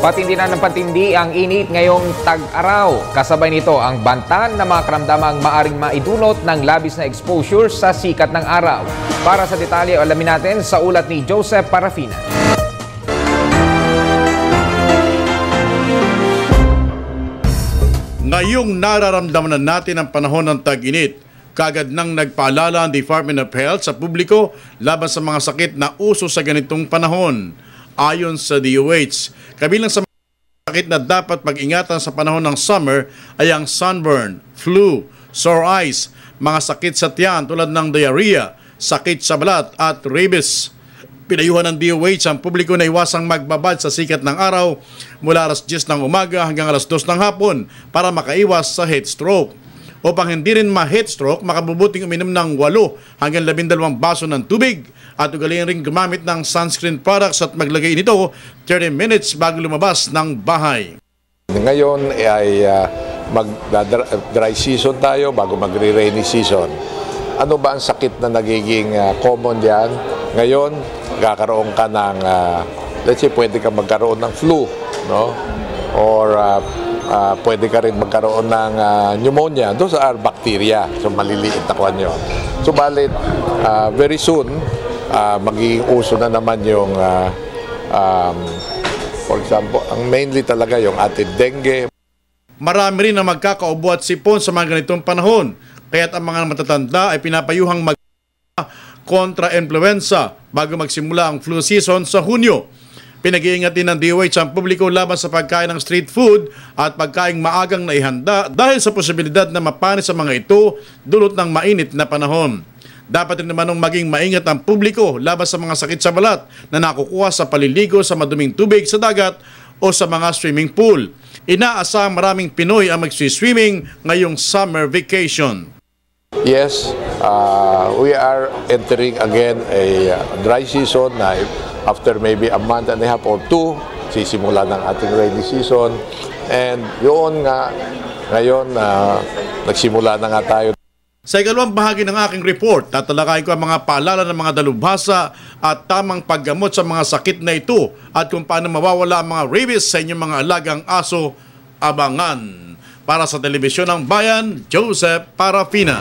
Patindi na ng patindi ang init ngayong tag-araw. Kasabay nito ang bantan na mga karamdamang maaring maidulot ng labis na exposure sa sikat ng araw. Para sa detalye, alamin natin sa ulat ni Joseph Parafina. Ngayong nararamdaman na natin ang panahon ng tag-init, kagad nang nagpaalala ang Department of Health sa publiko laban sa mga sakit na uso sa ganitong panahon. Ayon sa DOH, kabilang sa mga sakit na dapat pag-ingatan sa panahon ng summer ay ang sunburn, flu, sore eyes, mga sakit sa tiyan tulad ng diarrhea, sakit sa balat at rabies. Pinayuhan ng DOH ang publiko na iwasang magbabad sa sikat ng araw mula alas 10 ng umaga hanggang alas 2 ng hapon para makaiwas sa heat stroke. Upang hindi rin ma-heat stroke, makabubuting uminom ng 8 hanggang 12 baso ng tubig at ugaliin rin gumamit ng sunscreen products at maglagay nito 30 minutes bago lumabas ng bahay. Ngayon ay mag-dry season tayo bago magre-rainy season. Ano ba ang sakit na nagiging common diyan? Ngayon, kakaroon ka ng, let's say, pwede ka magkaroon ng flu, no? Or pwede ka rin magkaroon ng pneumonia. Those are bacteria. So, maliliit na kwan yun. So, balit, very soon, magiging uso na naman yung, for example, ang mainly talaga yung ating dengue. Marami rin na magkakaubo at sipon sa mga ganitong panahon. Kaya't ang mga matatanda ay pinapayuhang kontra influenza bago magsimula ang flu season sa Hunyo. Pinag-iingat din ng DOH ang publiko laban sa pagkain ng street food at pagkain maagang naihanda dahil sa posibilidad na mapanis sa mga ito dulot ng mainit na panahon. Dapat rin naman maging maingat ang publiko laban sa mga sakit sa balat na nakukuha sa paliligo sa maduming tubig sa dagat o sa mga swimming pool. Inaasahang maraming Pinoy ang mag-swimming ngayong summer vacation. Yes, we are entering again a dry season na after maybe a month and a half or two, sisimula ng ating rainy season. And yun nga, ngayon, nagsimula na nga tayo. Sa ikalawang bahagi ng aking report, tatalakayin ko ang mga paalala ng mga dalubhasa at tamang paggamot sa mga sakit na ito at kung paano mawawala ang mga rabies sa inyong mga alagang aso. Abangan. Para sa Telebisyon ng Bayan, Joseph Parafina.